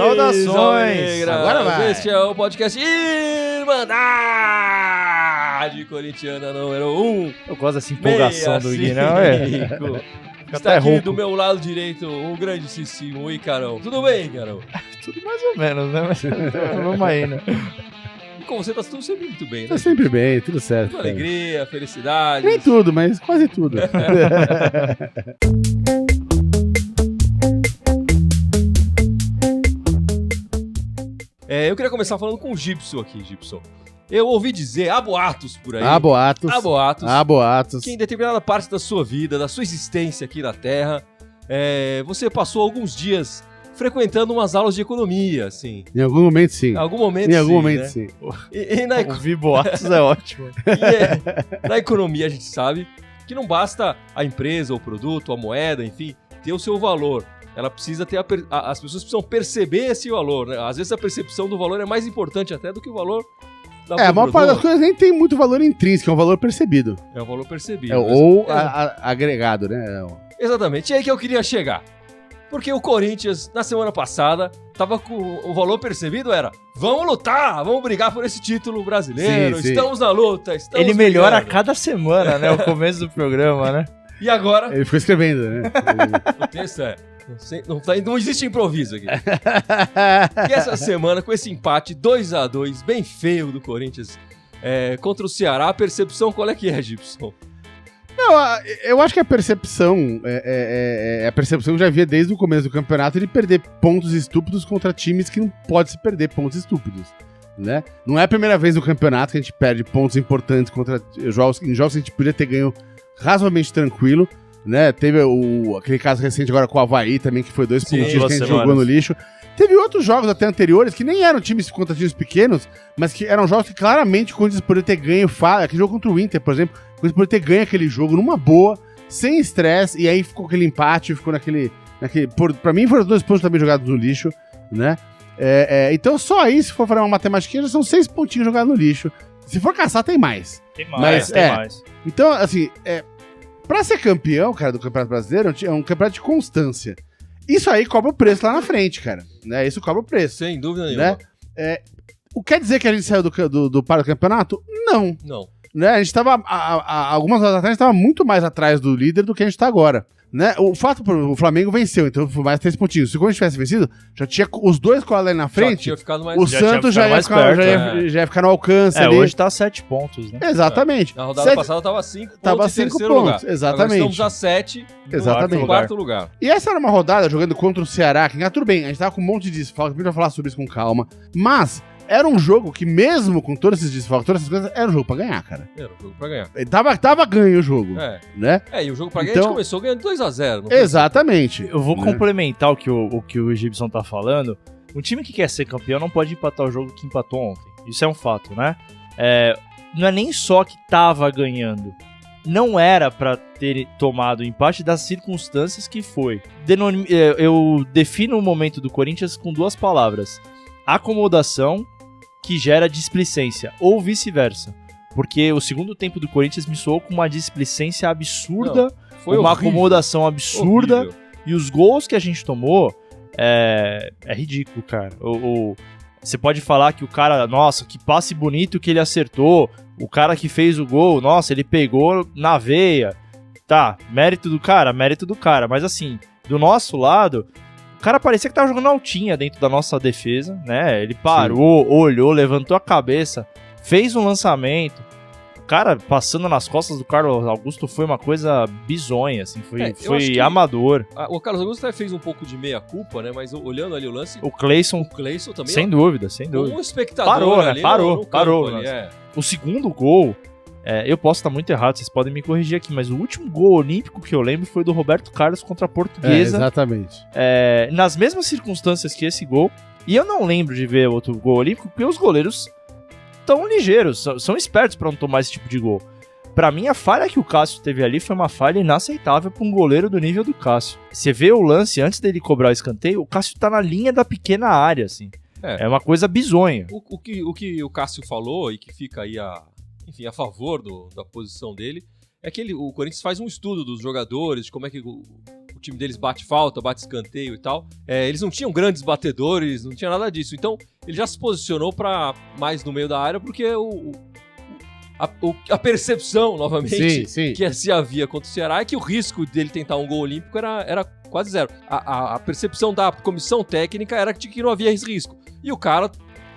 Saudações! Agora vai! Este é o podcast Irmandade Corintiana número 1. Eu gosto dessa empolgação do Gui, não é? Está aqui do meu lado direito o grandíssimo Icarão. Tudo bem, Icarão? Tudo mais ou menos, né? Mas vamos aí, né? E com você tá tudo sempre muito bem, né? Tá sempre bem, tudo certo. Tudo alegria, felicidade. Nem tudo, mas quase tudo. Eu queria começar falando com o Gibson aqui, Gibson. Eu ouvi dizer, há boatos por aí. Há boatos. Que em determinada parte da sua vida, da sua existência aqui na Terra, você passou alguns dias frequentando umas aulas de economia, assim. Em algum momento, sim. Em algum momento, né? sim. Ouvir boatos é ótimo. Na economia a gente sabe que não basta a empresa, o produto, a moeda, enfim, ter o seu valor. Ela precisa ter as pessoas precisam perceber esse valor, né? Às vezes a percepção do valor é mais importante até do que o valor da a maior parte das coisas nem tem muito valor intrínseco, é um valor percebido. É um valor percebido. Ou agregado, né? Exatamente. E aí que eu queria chegar. Porque o Corinthians, na semana passada, tava com o valor percebido, era: vamos lutar, vamos brigar por esse título brasileiro, sim. Estamos na luta, estamos Ele melhora a brigando. cada semana, né? O começo do programa, né? E agora? Ele ficou escrevendo, né? O texto não existe improviso aqui. E essa semana, com esse empate 2-2, bem feio do Corinthians contra o Ceará, a percepção qual é que é, Gibson? Não, eu acho que a percepção a percepção que já havia desde o começo do campeonato de perder pontos estúpidos contra times que não pode se perder pontos estúpidos, né? Não é a primeira vez no campeonato que a gente perde pontos importantes contra jogos que a gente podia ter ganho razoavelmente tranquilo, né? Teve aquele caso recente agora com o Avaí também, que foi 2 pontinhos que a gente jogou no lixo. Teve outros jogos até anteriores que nem eram times contra times pequenos, mas que eram jogos que claramente o Corinthians poderia ter ganho. Aquele jogo contra o Inter, por exemplo, o Corinthians poderia ter ganho aquele jogo numa boa, sem estresse, e aí ficou aquele empate, ficou naquele pra mim foram 2 pontos também jogados no lixo, né? Então só aí, se for fazer uma matemática, já são 6 pontinhos jogados no lixo. Se for caçar, tem mais. Tem mais. Então, assim, pra ser campeão, cara, do Campeonato Brasileiro, é um campeonato de constância. Isso aí cobra o preço lá na frente, cara. Né? Isso cobra o preço. Sem dúvida nenhuma. Né? Quer dizer que a gente saiu do par do campeonato? Não. Né? A gente tava, algumas horas atrás, a gente tava muito mais atrás do líder do que a gente tá agora. Né? O fato, o Flamengo venceu, então foi mais 3 pontinhos. Se o Corinthians tivesse vencido, já tinha os 2 colados ali na frente. Já tinha ficado mais... O Santos já ia ficar no alcance ali. Hoje tá 7 pontos, né? Exatamente. Na rodada passada tava 5 pontos. Tava 5 pontos, lugar. exatamente. Agora estamos a 7 no quarto lugar. E essa era uma rodada jogando contra o Ceará, que tudo bem, a gente tava com um monte de desfalque, a gente vai falar sobre isso com calma, mas era um jogo que mesmo com todos esses desfalques, todas essas coisas, era um jogo pra ganhar, cara. Era um jogo pra ganhar. Tava ganho o jogo, né? E o jogo pra ganhar a gente começou ganhando 2-0. Exatamente. Eu vou complementar o que o Gibson tá falando. Um time que quer ser campeão não pode empatar o jogo que empatou ontem. Isso é um fato, né? Não é nem só que tava ganhando. Não era pra ter tomado o empate das circunstâncias que foi. Eu defino o momento do Corinthians com 2 palavras: acomodação, que gera displicência, ou vice-versa. Porque o segundo tempo do Corinthians me soou com uma displicência absurda, foi uma horrível. acomodação absurda, Horrível. E os gols que a gente tomou é ridículo, cara. Você pode falar que o cara, nossa, que passe bonito que ele acertou, o cara que fez o gol, nossa, ele pegou na veia. Tá, mérito do cara, mas assim, do nosso lado, o cara parecia que tava jogando altinha dentro da nossa defesa, né? Ele parou, olhou, levantou a cabeça, fez um lançamento. O cara passando nas costas do Carlos Augusto foi uma coisa bizonha, assim, foi amador. O Carlos Augusto até fez um pouco de meia-culpa, né? Mas olhando ali o lance... O Cleison também... Sem dúvida. Um espectador parou, ali, né? Parou. Ali, O segundo gol... eu posso estar muito errado, vocês podem me corrigir aqui, mas o último gol olímpico que eu lembro foi do Roberto Carlos contra a Portuguesa. Exatamente. Nas mesmas circunstâncias que esse gol. E eu não lembro de ver outro gol olímpico, porque os goleiros tão ligeiros, são espertos para não tomar esse tipo de gol. Pra mim, a falha que o Cássio teve ali foi uma falha inaceitável pra um goleiro do nível do Cássio. Você vê o lance, antes dele cobrar o escanteio, o Cássio tá na linha da pequena área, assim. É uma coisa bizonha. O que o Cássio falou, e que fica aí a favor da posição dele, é que o Corinthians faz um estudo dos jogadores, de como é que o time deles bate falta, bate escanteio e tal. Eles não tinham grandes batedores, não tinha nada disso. Então, ele já se posicionou para mais no meio da área, porque a percepção, novamente, que se havia contra o Ceará é que o risco dele tentar um gol olímpico era quase zero. A percepção da comissão técnica era de que não havia esse risco. E o cara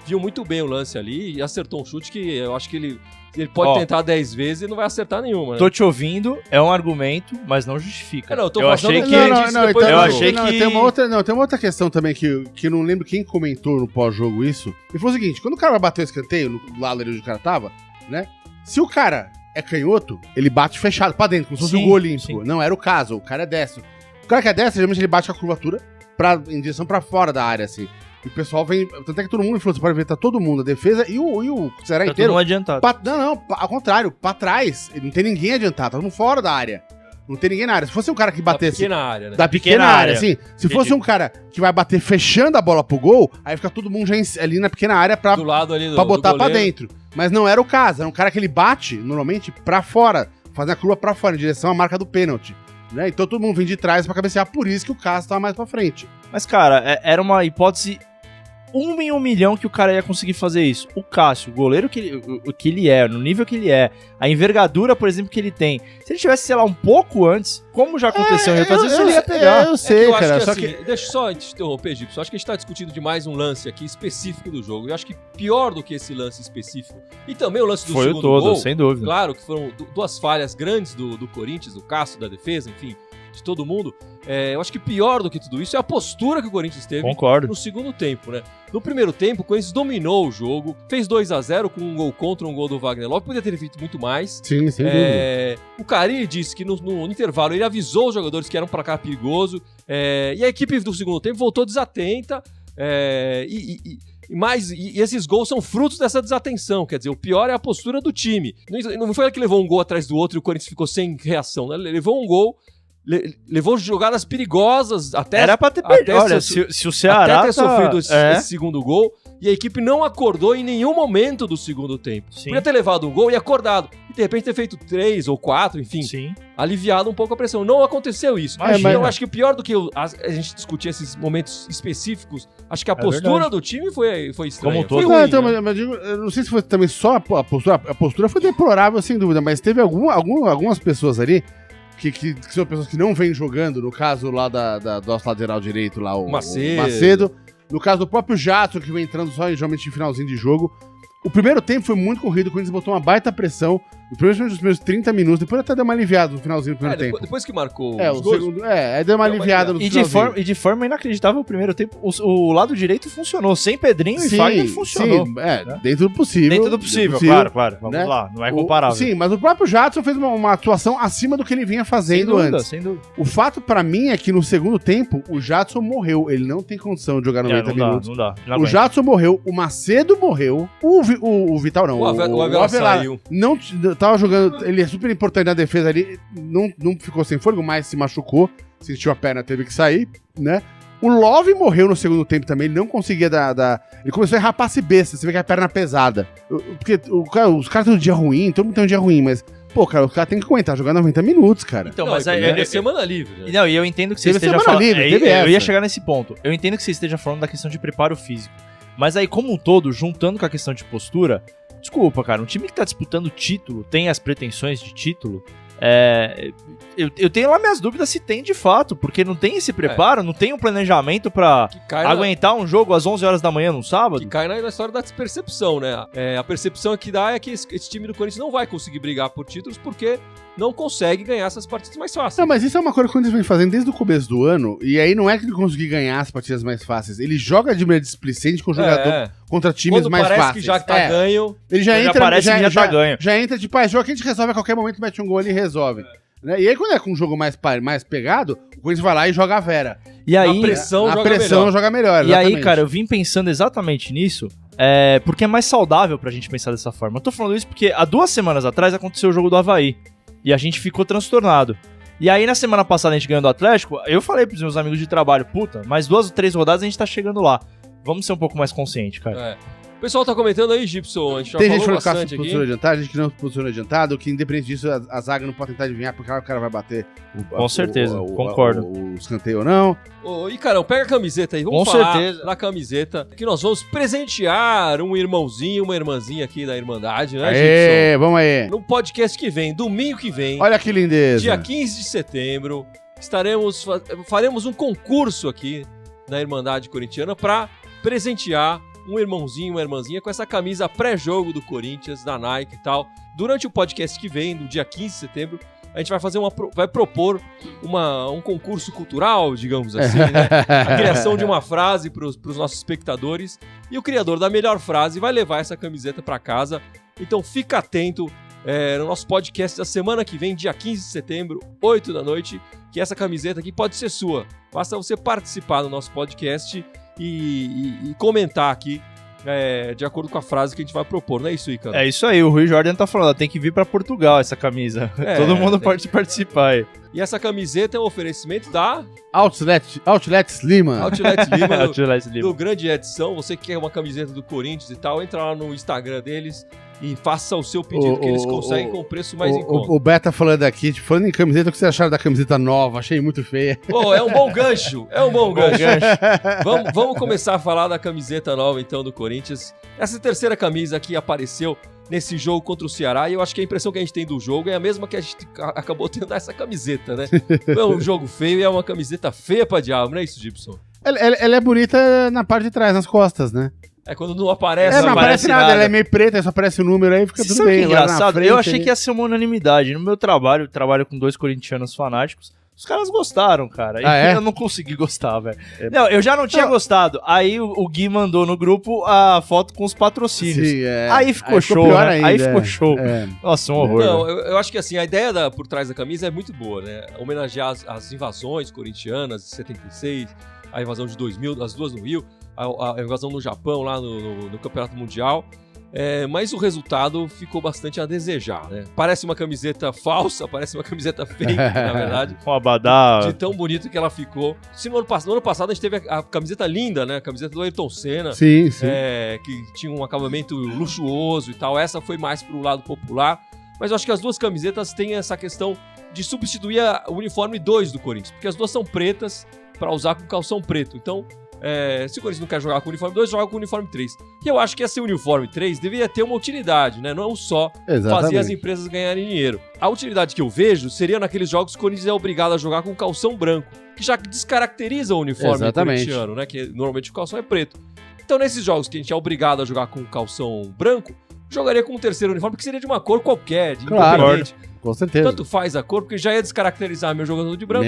viu muito bem o lance ali e acertou um chute que eu acho que ele pode tentar 10 vezes e não vai acertar nenhuma, né? Tô te ouvindo, é um argumento, mas não justifica. Eu achei que... Tem uma outra questão também que não lembro quem comentou no pós-jogo isso. E foi o seguinte, quando o cara vai bater o escanteio, no lado ali onde o cara tava, né? Se o cara é canhoto, ele bate fechado pra dentro, como se fosse um gol olímpico. Não era o caso, o cara é destro. O cara que é destro, geralmente ele bate com a curvatura em direção pra fora da área, assim. E o pessoal vem... Tanto é que todo mundo falou, você pode ver, tá todo mundo, a defesa e o Ceará tá inteiro... Todo mundo adiantado. Ao contrário, pra trás, não tem ninguém adiantado, tá todo mundo fora da área. Não tem ninguém na área. Se fosse um cara que batesse... Da pequena área, né? Da pequena área, assim. Se fosse um cara que vai bater fechando a bola pro gol, aí fica todo mundo já ali na pequena área pra, do lado ali pra botar pra dentro. Mas não era o caso. Era um cara que ele bate, normalmente, pra fora. Fazendo a curva pra fora, em direção à marca do pênalti. Né? Então todo mundo vem de trás pra cabecear. Por isso que o Cássio tava mais pra frente. Mas, cara, era uma hipótese... 1 em 1 milhão que o cara ia conseguir fazer isso. O Cássio, o goleiro que ele é, no nível que ele é, a envergadura, por exemplo, que ele tem. Se ele tivesse, sei lá, um pouco antes, como já aconteceu em outras vezes, ele ia pegar. Eu sei, cara. Só que... Deixa eu só te interromper, Gibson. Acho que a gente tá discutindo demais um lance aqui específico do jogo. Eu acho que pior do que esse lance específico, e também o lance do segundo gol. Foi o todo, sem dúvida. Claro que foram duas falhas grandes do Corinthians, do Cássio, da defesa, enfim, de todo mundo. Eu acho que pior do que tudo isso é a postura que o Corinthians teve no segundo tempo, né? No primeiro tempo, o Corinthians dominou o jogo, fez 2-0 com um gol contra um gol do Wagner Love, podia ter feito muito mais. Sim, sem dúvida. O Carille disse que no intervalo ele avisou os jogadores que era um placar perigoso, e a equipe do segundo tempo voltou desatenta, e esses gols são frutos dessa desatenção, quer dizer, o pior é a postura do time. Não foi ele que levou um gol atrás do outro e o Corinthians ficou sem reação, né? Ele levou um gol, levou jogadas perigosas até... Era pra ter perdido. Olha, se o Ceará até ter sofrido esse segundo gol, e a equipe não acordou em nenhum momento do segundo tempo. Sim. Podia ter levado um gol e acordado. E de repente ter feito 3 ou 4, enfim. Sim. Aliviado um pouco a pressão. Não aconteceu isso. Mas eu acho que o pior do que a gente discutir esses momentos específicos, acho que a postura do time foi estranha. Como todo. Foi ruim, então, né? mas eu não sei se foi também só a postura. A postura foi deplorável, sem dúvida, mas teve algumas pessoas ali que são pessoas que não vêm jogando, no caso lá do nosso lateral direito, lá o Macedo. No caso do próprio Jadson, que vem entrando só geralmente em finalzinho de jogo. O primeiro tempo foi muito corrido, o Corinthians botou uma baita pressão, nos primeiros 30 minutos, depois até deu uma aliviada no finalzinho do primeiro tempo. Depois que marcou os gols, segundo, aí deu uma aliviada no finalzinho. E de forma inacreditável, o primeiro tempo, o lado direito funcionou, sem Pedrinho e Fagner funcionou. Sim, dentro do possível. Dentro do possível, claro. Vamos lá, não é comparável. Sim, mas o próprio Jadson fez uma atuação acima do que ele vinha fazendo antes. Sem dúvida. O fato pra mim é que no segundo tempo, o Jadson morreu, ele não tem condição de jogar 90 minutos. Não dá. O Jadson morreu, o Macedo morreu, o Vital não. O Avelar saiu. Não tava jogando, ele é super importante na defesa ali, não ficou sem fôlego, mas se machucou, sentiu a perna, teve que sair, né? O Love morreu no segundo tempo também, ele não conseguia ele começou a errar passe besta, você vê que a perna pesada. Porque os caras têm um dia ruim, todo mundo tem um dia ruim, mas... Pô, cara, o cara tem que aguentar jogar 90 minutos, cara. Então, mas é semana livre, né? Não, e eu entendo que você teve esteja falando... Eu ia chegar nesse ponto. Eu entendo que você esteja falando da questão de preparo físico. Mas aí, como um todo, juntando com a questão de postura... Desculpa, cara, um time que tá disputando título, tem as pretensões de título... Eu tenho lá minhas dúvidas se tem de fato, porque não tem esse preparo, não tem um planejamento pra aguentar um jogo às 11 horas da manhã no sábado. Que cai na história da percepção, né? A percepção que dá é que esse time do Corinthians não vai conseguir brigar por títulos porque não consegue ganhar essas partidas mais fáceis. Não, mas isso é uma coisa que o Corinthians vem fazendo desde o começo do ano, e aí não é que ele conseguir ganhar as partidas mais fáceis, ele joga de maneira displicente com o jogador contra times quando mais fáceis. Parece que já tá ganho. Ele já entra, parece que já tá ganho. Já entra, tipo, esse jogo que a gente resolve a qualquer momento, mete um gol ali e resolve. Né? E aí, quando é com um jogo mais pegado, o Corinthians vai lá e joga a Vera. E aí, a pressão joga melhor. E aí, cara, eu vim pensando exatamente nisso, porque é mais saudável pra gente pensar dessa forma. Eu tô falando isso porque há 2 semanas atrás aconteceu o jogo do Avaí. E a gente ficou transtornado. E aí, na semana passada, a gente ganhou do Atlético, eu falei pros meus amigos de trabalho, puta, mais 2 ou 3 rodadas a gente tá chegando lá. Vamos ser um pouco mais consciente, cara. O pessoal tá comentando aí, Gibson, a gente já Tem gente falou falando que bastante se aqui. posiciona adiantado, gente que não se posiciona adiantado, que independente disso, a zaga não pode tentar adivinhar porque o cara vai bater Com certeza, concordo. o escanteio ou não. Ô, e, Carão, pega a camiseta aí, vamos Com falar certeza. da camiseta, que nós vamos presentear um irmãozinho, uma irmãzinha aqui da Irmandade, né, Gibson? Aê, vamos aí. No podcast que vem, domingo que vem, Olha que lindeza. dia 15 de setembro, faremos um concurso aqui na Irmandade Corintiana para presentear um irmãozinho, uma irmãzinha com essa camisa pré-jogo do Corinthians, da Nike e tal. Durante o podcast que vem, no dia 15 de setembro, a gente vai propor um concurso cultural, digamos assim, né? A criação de uma frase para os nossos espectadores, e o criador da melhor frase vai levar essa camiseta para casa. Então fica atento no nosso podcast da semana que vem, dia 15 de setembro, 8 da noite, que essa camiseta aqui pode ser sua. Basta você participar do nosso podcast e comentar aqui de acordo com a frase que a gente vai propor, não é isso, Icaro? É isso aí, o Rui Jordan tá falando, tem que vir pra Portugal essa camisa. Todo mundo pode participar aí. E essa camiseta é um oferecimento da Outlet Lima. Outlet Lima, Outlet Lima. do Grande Edição. Você que quer uma camiseta do Corinthians e tal, entra lá no Instagram deles e faça o seu pedido, que eles conseguem com preço mais em conta. O Beto tá falando aqui, falando em camiseta, o que vocês acharam da camiseta nova? Achei muito feia. Pô, é um bom gancho, Vamos começar a falar da camiseta nova, então, do Corinthians. Essa terceira camisa que apareceu nesse jogo contra o Ceará, e eu acho que a impressão que a gente tem do jogo é a mesma que a gente acabou tendo essa camiseta, né? É um jogo feio e é uma camiseta feia pra diabo, não é isso, Gibson? Ela é bonita na parte de trás, nas costas, né? É quando não aparece. Não aparece nada, ela é meio preta, só aparece o número aí, fica tudo bem. Que engraçado, frente, eu achei que ia ser uma unanimidade. No meu trabalho com 2 corintianos fanáticos, os caras gostaram, cara. Eu não consegui gostar, velho. Não, eu já não tinha gostado. Aí o Gui mandou no grupo a foto com os patrocínios. Sim, Aí ficou show, né? Ainda, aí ficou show. Nossa, um horror. Não, eu acho que assim, a ideia por trás da camisa é muito boa, né? Homenagear as invasões corintianas de 76, a invasão de 2000, as duas no Rio, a invasão no Japão, lá no Campeonato Mundial. Mas o resultado ficou bastante a desejar, né? Parece uma camiseta falsa, parece uma camiseta fake, na verdade. Com abadá. De tão bonito que ela ficou. Se no ano passado a gente teve a camiseta linda, né? A camiseta do Ayrton Senna. Sim. Que tinha um acabamento luxuoso e tal. Essa foi mais pro lado popular. Mas eu acho que as duas camisetas têm essa questão de substituir o uniforme 2 do Corinthians. Porque as duas são pretas para usar com calção preto. Então, se o Corinthians não quer jogar com o uniforme 2, joga com o uniforme 3. E eu acho que esse uniforme 3 deveria ter uma utilidade, né? Não só fazer as empresas ganharem dinheiro. A utilidade que eu vejo seria naqueles jogos que o Corinthians é obrigado a jogar com calção branco, que já descaracteriza o uniforme corintiano, né? Que normalmente o calção é preto. Então, nesses jogos que a gente é obrigado a jogar com calção branco, jogaria com um terceiro uniforme, que seria de uma cor qualquer, independente. Com certeza. Tanto faz a cor, porque já ia descaracterizar meu jogador de branco.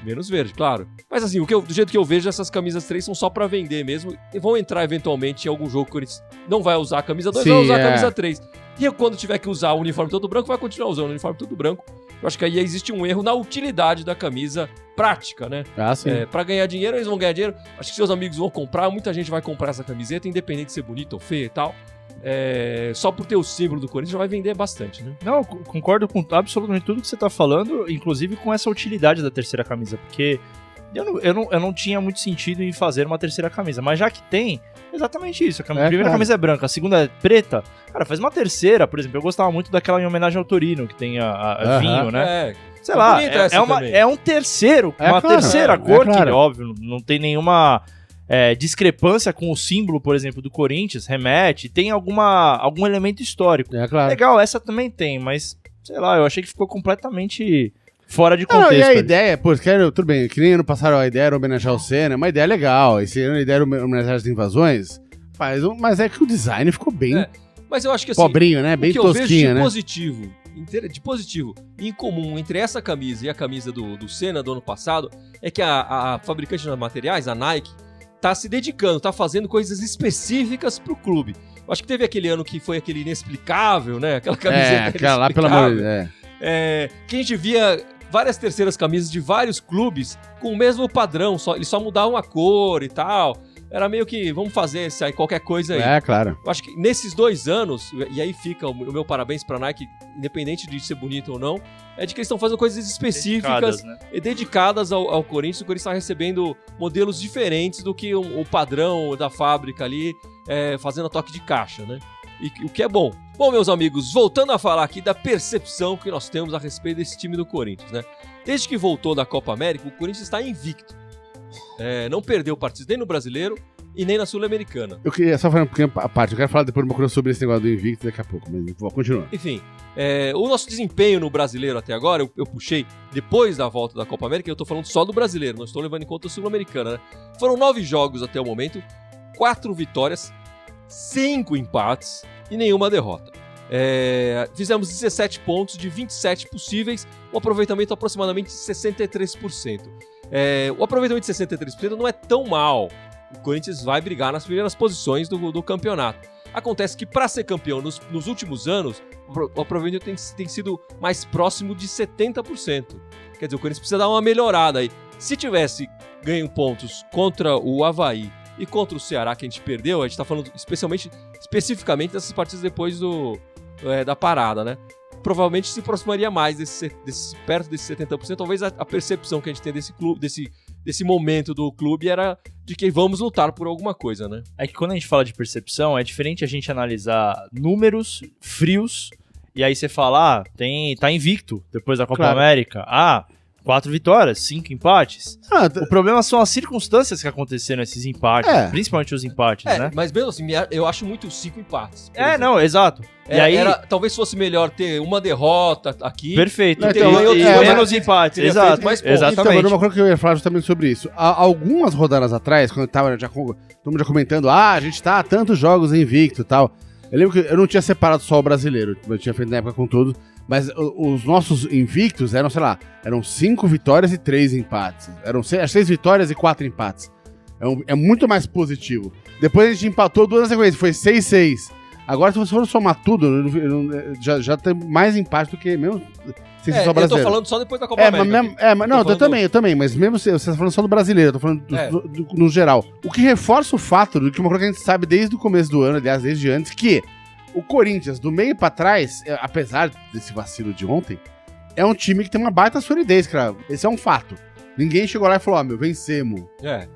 Menos verde, claro. Mas assim, do jeito que eu vejo, essas camisas 3 são só pra vender mesmo. E vão entrar eventualmente em algum jogo que o Corinthians não vai usar a camisa 2, vai usar a camisa 3. E quando tiver que usar o uniforme todo branco, vai continuar usando o uniforme todo branco. Eu acho que aí existe um erro na utilidade da camisa prática, né? Sim. Pra ganhar dinheiro, eles vão ganhar dinheiro. Acho que seus amigos vão comprar, muita gente vai comprar essa camiseta, independente de ser bonita ou feia e tal. Só por ter o símbolo do Corinthians já vai vender bastante, né? Não, concordo com absolutamente tudo que você tá falando, inclusive com essa utilidade da terceira camisa, porque eu não tinha muito sentido em fazer uma terceira camisa, mas já que tem, exatamente isso. A primeira camisa é branca, a segunda é preta. Cara, faz uma terceira, por exemplo. Eu gostava muito daquela em homenagem ao Torino, que tem a vinho, né? Sei lá, é um terceiro, terceira cor, que óbvio, não tem nenhuma discrepância com o símbolo, por exemplo, do Corinthians, remete, tem algum elemento histórico. Legal, essa também tem, mas, sei lá, eu achei que ficou completamente fora de contexto. E a ideia, tudo bem, que nem ano passado a ideia era homenagear o Senna, uma ideia legal, esse ano a ideia era homenagear as invasões, mas é que o design ficou bem mas eu acho que assim, pobrinho, né? Bem tosquinho, né? De positivo e em comum entre essa camisa e a camisa do Senna do ano passado é que a fabricante de materiais, a Nike, tá se dedicando, tá fazendo coisas específicas pro clube. Eu acho que teve aquele ano que foi aquele inexplicável, né? Aquela camiseta aquela lá, pelo amor de Deus. Que a gente via várias terceiras camisas de vários clubes com o mesmo padrão, eles só mudavam a cor e tal. era meio que, vamos fazer isso aí, qualquer coisa aí. É, claro. Eu acho que nesses 2 anos, e aí fica o meu parabéns pra Nike, independente de ser bonito ou não, é de que eles estão fazendo coisas específicas e dedicadas ao Corinthians. O Corinthians está recebendo modelos diferentes do que o padrão da fábrica ali, fazendo a toque de caixa, né? E o que é bom. Bom, meus amigos, voltando a falar aqui da percepção que nós temos a respeito desse time do Corinthians, né? Desde que voltou da Copa América, o Corinthians está invicto. Não perdeu partidas nem no Brasileiro e nem na Sul-Americana. Eu queria só falar um pouquinho a parte. Eu quero falar depois uma coisa sobre esse negócio do Invicto daqui a pouco, mas vou continuar. Enfim, o nosso desempenho no Brasileiro até agora, eu puxei depois da volta da Copa América, eu tô falando só do Brasileiro, não estou levando em conta a Sul-Americana, né? Foram 9 jogos até o momento, 4 vitórias, 5 empates e nenhuma derrota. Fizemos 17 pontos de 27 possíveis, um aproveitamento aproximadamente de 63%. O aproveitamento de 63% não é tão mal. O Corinthians vai brigar nas primeiras posições do campeonato. Acontece que para ser campeão nos últimos anos, o aproveitamento tem sido mais próximo de 70%. Quer dizer, o Corinthians precisa dar uma melhorada aí. Se tivesse ganho pontos contra o Avaí e contra o Ceará, que a gente perdeu, a gente está falando especificamente dessas partidas depois da parada, né? Provavelmente se aproximaria mais perto desse 70%. Talvez a percepção que a gente tem desse clube, desse momento do clube era de que vamos lutar por alguma coisa, né? É que quando a gente fala de percepção, é diferente a gente analisar números frios e aí você fala, tá invicto depois da Copa América. 4 vitórias, 5 empates. O problema são as circunstâncias que aconteceram nesses empates, principalmente os empates, né? Mas mesmo assim, eu acho muito 5 empates. Não, exato. E aí talvez fosse melhor ter uma derrota aqui. Perfeito. E menos empates, exato. Exatamente. Então, uma coisa que eu ia falar justamente sobre isso. Algumas rodadas atrás, quando tava todo mundo já comentando, a gente tá há tantos jogos invicto e tal. Eu lembro que eu não tinha separado só o brasileiro, eu tinha feito na época com todos. Mas os nossos invictos eram, sei lá, 5 vitórias e 3 empates. Eram 6 vitórias e 4 empates. É muito mais positivo. Depois a gente empatou 2 na sequência, foi 6-6. Agora, se você for somar tudo, já tem mais empate do que mesmo sem ser só brasileiro. Eu tô falando só depois da Copa América. Mas não, eu também. Mas mesmo você tá falando só do brasileiro, eu tô falando no geral. O que reforça o fato de que uma coisa que a gente sabe desde o começo do ano, aliás, desde antes, que o Corinthians, do meio pra trás, apesar desse vacilo de ontem, é um time que tem uma baita solidez, cara. Esse é um fato. Ninguém chegou lá e falou, vencemos.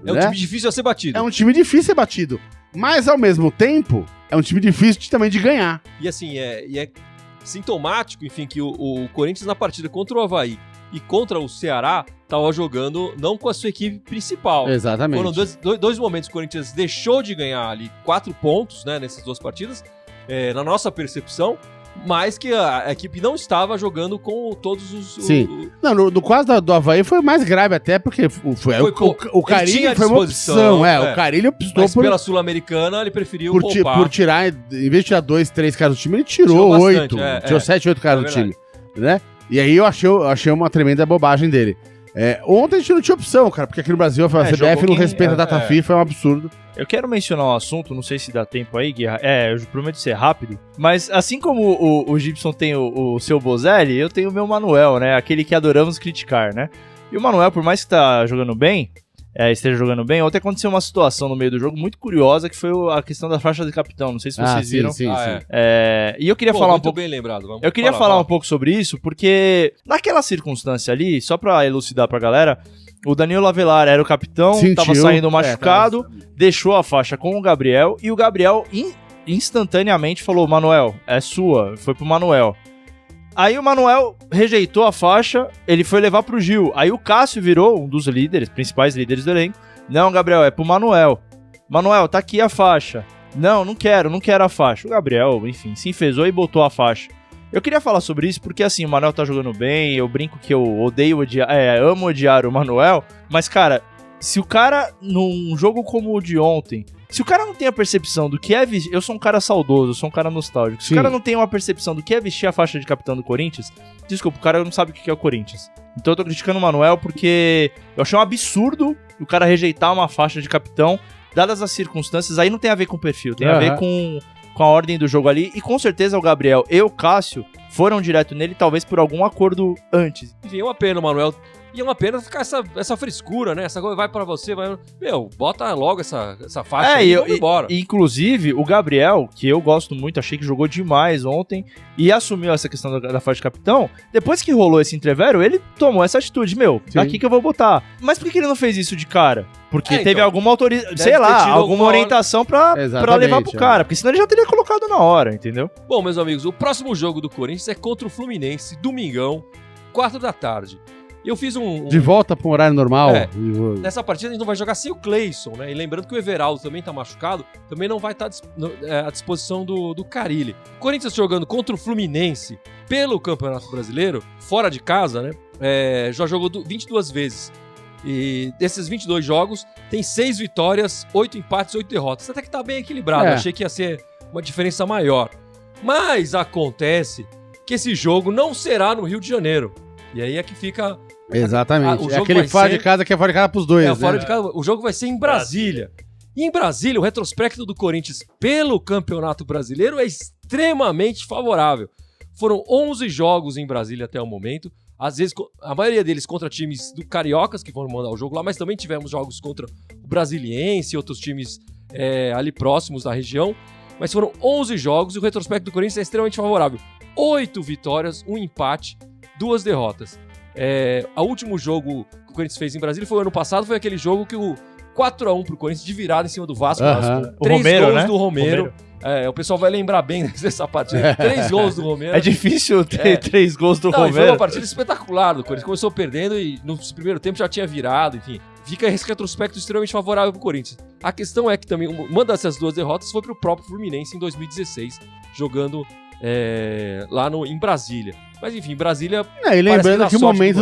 Um time difícil a ser batido. É um time difícil a ser batido. Mas, ao mesmo tempo, é um time difícil também de ganhar. E assim, é sintomático, enfim, que o Corinthians na partida contra o Avaí e contra o Ceará tava jogando não com a sua equipe principal. Exatamente. Foram dois momentos que o Corinthians deixou de ganhar ali 4 pontos, né, nessas 2 partidas. Na nossa percepção, mas que a equipe não estava jogando com todos os... Sim. No caso do Avaí foi mais grave até, porque o Carille foi uma opção. O Carille optou mas pela Sul-Americana ele preferiu poupar. Por tirar, em vez de tirar 2, 3 caras do time, ele tirou 8. Tirou 7, 8 caras do time. Né? E aí eu achei uma tremenda bobagem dele. Ontem a gente não tinha opção, cara, porque aqui no Brasil a CBF não respeita a data FIFA, é um absurdo. Eu quero mencionar um assunto, não sei se dá tempo aí, Guerra. Eu prometo ser rápido. Mas assim como o Gibson tem o seu Bozelli, eu tenho o meu Manuel, né? Aquele que adoramos criticar, né? E o Manuel, por mais que esteja jogando bem, ontem aconteceu uma situação no meio do jogo muito curiosa, que foi a questão da faixa de capitão. Não sei se vocês viram. Sim. E eu queria falar um pouco... bem lembrado. Eu queria falar um pouco sobre isso, porque naquela circunstância ali, só pra elucidar pra galera, o Danilo Avelar era o capitão, tava saindo machucado, deixou a faixa com o Gabriel, e o Gabriel instantaneamente falou, Manuel, é sua, foi pro Manuel. Aí o Manuel rejeitou a faixa, ele foi levar pro Gil. Aí o Cássio virou um dos principais líderes do elenco. Não, Gabriel, é pro Manuel. Manuel, tá aqui a faixa. Não quero a faixa. O Gabriel, enfim, se enfesou e botou a faixa. Eu queria falar sobre isso porque, assim, o Manuel tá jogando bem, eu brinco que eu amo odiar o Manuel, mas, cara, se o cara, num jogo como o de ontem, se o cara não tem a percepção do que é vestir... Eu sou um cara saudoso, eu sou um cara nostálgico. Se o cara não tem uma percepção do que é vestir a faixa de capitão do Corinthians, desculpa, o cara não sabe o que é o Corinthians. Então eu tô criticando o Manuel porque eu achei um absurdo o cara rejeitar uma faixa de capitão, dadas as circunstâncias. Aí não tem a ver com o perfil, tem a ver com a ordem do jogo ali. E com certeza o Gabriel e o Cássio foram direto nele, talvez por algum acordo antes. Enfim, é uma pena o Manuel E é uma pena ficar essa frescura, né? Essa coisa vai pra você, vai... Meu, bota logo essa faixa aí e vamos embora. Inclusive, o Gabriel, que eu gosto muito, achei que jogou demais ontem e assumiu essa questão da faixa de capitão. Depois que rolou esse entrevero, ele tomou essa atitude, daqui que eu vou botar. Mas por que ele não fez isso de cara? Porque teve alguma autorização, sei lá, alguma orientação pra levar pro cara. Porque senão ele já teria colocado na hora, entendeu? Bom, meus amigos, o próximo jogo do Corinthians é contra o Fluminense, domingão, 4 da tarde. Eu fiz De volta pro horário normal. Nessa partida a gente não vai jogar sem o Cleison, né? E lembrando que o Everaldo também tá machucado, também não vai estar à disposição do Carille. Corinthians jogando contra o Fluminense pelo Campeonato Brasileiro, fora de casa, né? Já jogou 22 vezes. E desses 22 jogos, tem 6 vitórias, 8 empates e 8 derrotas. Até que tá bem equilibrado, achei que ia ser uma diferença maior. Mas acontece que esse jogo não será no Rio de Janeiro. E aí é que fica... Exatamente. É aquele fora de casa que é fora de casa pros dois, né? Fora de casa. O jogo vai ser em Brasília. E em Brasília, o retrospecto do Corinthians pelo Campeonato Brasileiro é extremamente favorável. Foram 11 jogos em Brasília até o momento. Às vezes, a maioria deles contra times do Cariocas, que foram mandar o jogo lá, mas também tivemos jogos contra o Brasiliense e outros times ali próximos da região. Mas foram 11 jogos e o retrospecto do Corinthians é extremamente favorável. 8 vitórias, 1 empate, 2 derrotas. O último jogo que o Corinthians fez em Brasília foi o ano passado, foi aquele jogo que o 4x1 pro Corinthians de virada em cima do Vasco. 3 Romero, gols né? do Romero. O pessoal vai lembrar bem dessa partida. 3 gols do Romero. É difícil ter 3 gols do Romero. Foi uma partida espetacular do Corinthians. Começou perdendo e no primeiro tempo já tinha virado, enfim. Fica esse retrospecto extremamente favorável pro Corinthians. A questão é que também uma dessas 2 derrotas foi pro próprio Fluminense em 2016, jogando lá em Brasília. Mas enfim, Brasília... E lembrando que o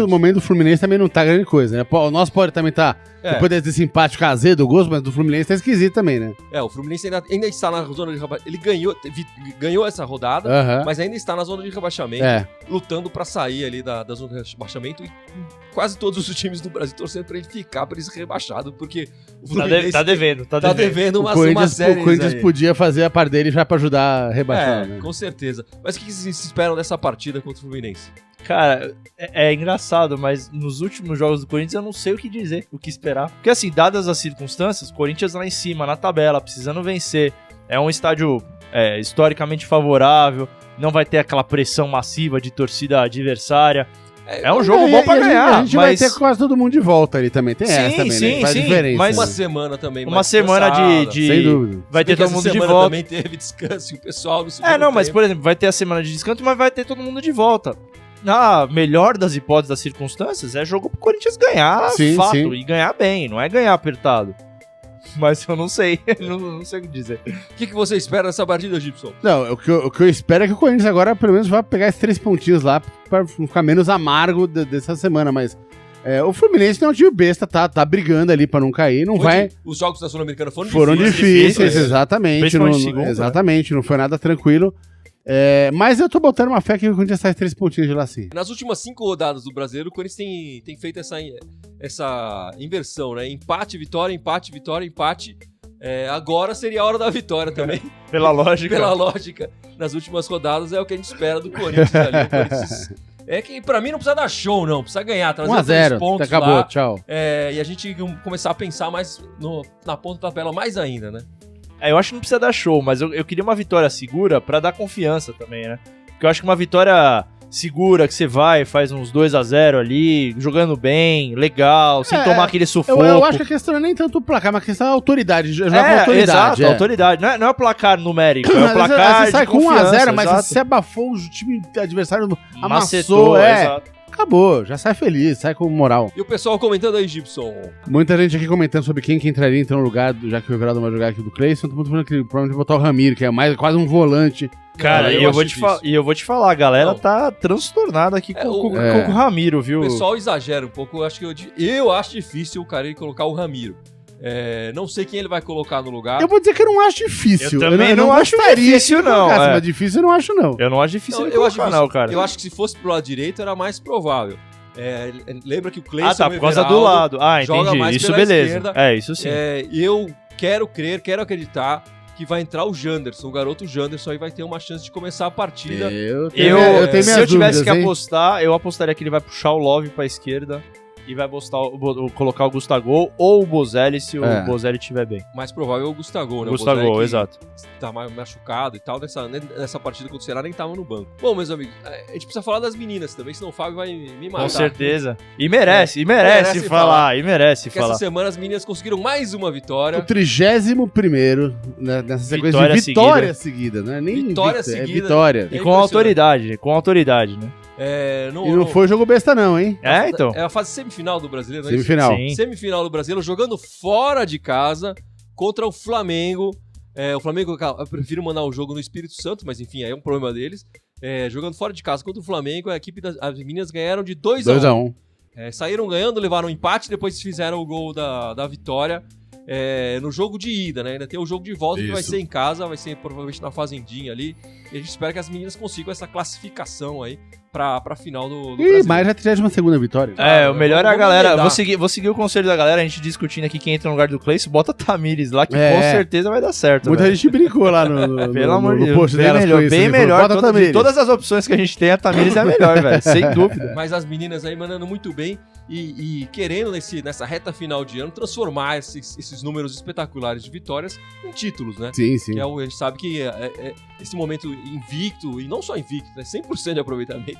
momento do Fluminense também não tá grande coisa, né? O nosso pode também tá, depois desse empate caseiro do gosto, mas do Fluminense tá esquisito também, né? O Fluminense ainda está na zona de rebaixamento. Ele ganhou essa rodada, mas ainda está na zona de rebaixamento, lutando pra sair ali da zona de rebaixamento, e quase todos os times do Brasil torcendo pra ele ficar, pra ele ser rebaixado, porque o Fluminense tá devendo uma série. O Corinthians podia fazer a parte dele já pra ajudar a rebaixar, né? Com certeza. Mas o que vocês esperam dessa partida contra o Fluminense? Cara, é engraçado, mas nos últimos jogos do Corinthians eu não sei o que dizer, o que esperar. Porque assim, dadas as circunstâncias, o Corinthians lá em cima, na tabela, precisando vencer. É um estádio historicamente favorável, não vai ter aquela pressão massiva de torcida adversária. É um jogo bom pra ganhar. A gente vai ter quase todo mundo de volta ali também. Tem essa também, né? Faz diferença. Mas uma semana também. Uma semana de... Sem dúvida. Vai ter todo mundo de volta. Também teve descanso e o pessoal... Mas por exemplo, vai ter a semana de descanso, mas vai ter todo mundo de volta. Na melhor das hipóteses das circunstâncias, é jogo pro Corinthians ganhar, fato, e ganhar bem, não é ganhar apertado. Mas eu não sei, não sei o que dizer. O que você espera dessa partida, Gibson? Não, o que eu espero é que o Corinthians agora pelo menos vá pegar esses 3 pontinhos lá pra ficar menos amargo dessa semana, mas o Fluminense não é um time besta, tá brigando ali pra não cair, não vai... Os jogos da Sul-Americana foram difíceis, exatamente, exatamente, não foi nada tranquilo. Mas eu tô botando uma fé que o Corinthians sai 3 pontinhos de lá sim. Nas últimas 5 rodadas do Brasileiro, o Corinthians tem feito essa inversão, né? Empate, vitória, empate, vitória, empate. Agora seria a hora da vitória também. Pela lógica. Pela lógica. Nas últimas rodadas é o que a gente espera do Corinthians ali. O Corinthians que pra mim não precisa dar show, não. Precisa ganhar, trazer 1-0, pontos acabou, lá. tchau. E a gente começar a pensar mais na ponta da tabela mais ainda, né? Eu acho que não precisa dar show, mas eu queria uma vitória segura pra dar confiança também, né? Porque eu acho que uma vitória segura, que você faz uns 2-0 ali, jogando bem, legal, sem tomar aquele sufoco. Eu acho que a questão não é nem tanto o placar, mas a questão é a autoridade. Jogar com autoridade. Exato, autoridade. Não é o placar numérico, é o placar você sai com 1-0, mas você abafou, o time adversário amassou, exato. Acabou, já sai feliz, sai com moral. E o pessoal comentando aí, Gibson? Muita gente aqui comentando sobre quem que entraria então no lugar, já que o Everaldo vai jogar aqui do Cleison. Todo mundo falando que provavelmente botar o Ramiro, que é quase um volante. Cara, eu vou te falar, a galera tá transtornada aqui com o Ramiro, viu? O pessoal exagera um pouco, eu acho difícil o cara colocar o Ramiro. Não sei quem ele vai colocar no lugar. Eu vou dizer que eu não acho difícil. Eu também não acho difícil, não. Mas difícil eu não acho, não. Eu não acho difícil não, cara. Eu acho que se fosse pro lado direito era mais provável. Lembra que o Cleison por causa do lado. Entendi. Mais isso beleza. Esquerda. Isso sim. Eu quero acreditar que vai entrar o Janderson, o garoto Janderson, aí vai ter uma chance de começar a partida. Eu tenho minhas se eu tivesse dúvidas, que apostar, eu apostaria que ele vai puxar o Love pra esquerda e vai colocar o Gustavo ou o Bozelli se o Bozelli estiver bem. Mais provável é o Gustavo, né? Gustavo, exato. Tá machucado e tal, nessa partida contra o Ceará nem tava no banco. Bom, meus amigos, a gente precisa falar das meninas também, senão o Fábio vai me matar. Com certeza. E merece falar. Porque essa semana as meninas conseguiram mais uma vitória. O 31º, né, nessa sequência de vitória seguida, né? Nem vitória seguida. É vitória. E com autoridade, né? E não foi jogo besta não, hein? Então. É a fase semifinal do Brasileiro, né? Semifinal. Sim. Semifinal do Brasileiro, jogando fora de casa contra o Flamengo. O Flamengo, eu prefiro mandar o jogo no Espírito Santo, mas enfim, aí é um problema deles. Jogando fora de casa contra o Flamengo, as meninas ganharam de 2-1. Saíram ganhando, levaram um empate, depois fizeram o gol da vitória. No jogo de ida, né? Ainda tem o jogo de volta que vai ser em casa, vai ser provavelmente na Fazendinha ali. E a gente espera que as meninas consigam essa classificação aí pra final do Brasil. Mas já 32ª vitória. O melhor é a galera. Vou seguir o conselho da galera, a gente discutindo aqui quem entra no lugar do Cleiton, bota a Tamires lá, que com certeza vai dar certo. Muita gente brincou lá no Pelo amor de Deus, post bem melhor. Todas as opções que a gente tem, a Tamires é a melhor, velho, sem dúvida. Mas as meninas aí mandando muito bem e querendo nessa reta final de ano transformar esses números espetaculares de vitórias em títulos, né? Sim, sim. A gente sabe que esse momento invicto, e não só invicto, né? 100% de aproveitamento,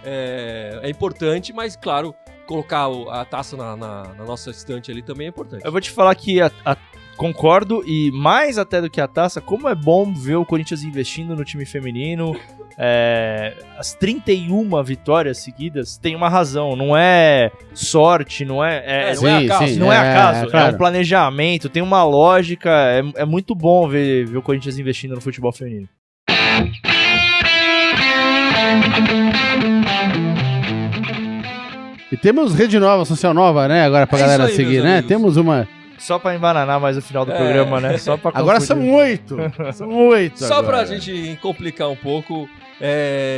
é importante, mas claro, colocar a taça na nossa estante ali também é importante. Eu vou te falar que concordo, e mais até do que a taça, como é bom ver o Corinthians investindo no time feminino. As 31 vitórias seguidas tem uma razão, não é sorte, não é acaso, não é acaso, claro. É um planejamento, tem uma lógica, é muito bom ver o Corinthians investindo no futebol feminino. E temos rede nova, social nova, né? Agora pra galera seguir, né? Amigos. Temos uma... Só pra embananar mais o final do programa, né? Só pra agora são 8. São 8 Só agora. pra gente complicar um pouco,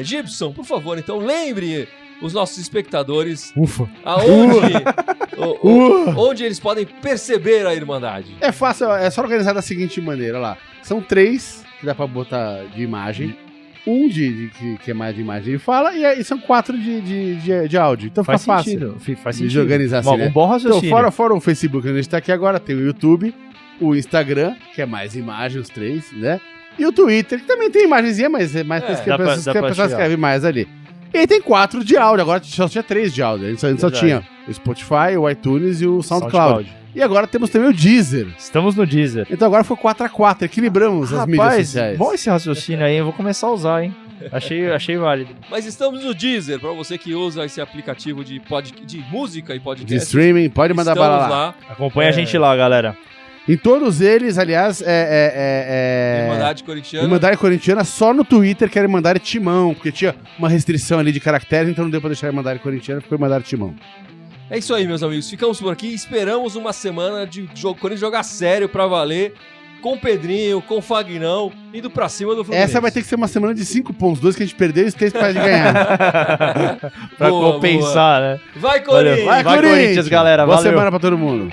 Gibson, por favor, então lembre os nossos espectadores onde eles podem perceber a Irmandade. É fácil, é só organizar da seguinte maneira, olha lá. São 3 que dá pra botar de imagem. Um que é mais de imagem e fala, e aí são 4 de áudio. Então fica fácil. Faz sentido. De organizar assim, né? Um bom raciocínio. Então, fora o Facebook que a gente tá aqui agora, tem o YouTube, o Instagram, que é mais imagem, os 3, né? E o Twitter, que também tem imagenzinha, mas é mais que a pessoa escreve mais ali. E aí tem 4 de áudio, agora só tinha 3 de áudio. A gente só tinha o Spotify, o iTunes e o SoundCloud. E agora temos também o Deezer. Estamos no Deezer. Então agora foi 4x4, equilibramos as mídias sociais. Bom esse raciocínio aí, eu vou começar a usar, hein? Achei válido. Mas estamos no Deezer, pra você que usa esse aplicativo de música e podcast. De streaming, pode mandar bala lá. Acompanha a gente lá, galera. Em todos eles, aliás, Irmandade Corintiana. Irmandade Corintiana só no Twitter, que era Irmandade Timão, porque tinha uma restrição ali de caracteres, então não deu pra deixar Irmandade Corintiana, ficou Irmandade Timão. É isso aí, meus amigos. Ficamos por aqui. Esperamos uma semana de Corinthians jogar sério pra valer. Com o Pedrinho, com o Fagnão, indo pra cima do Fluminense. Essa vai ter que ser uma semana de 5 pontos. 2 que a gente perdeu e os 3 que a gente ganhar. Pra compensar, né? Vai, Corinthians! Vai, Corinthians, galera. Boa Valeu. semana pra todo mundo.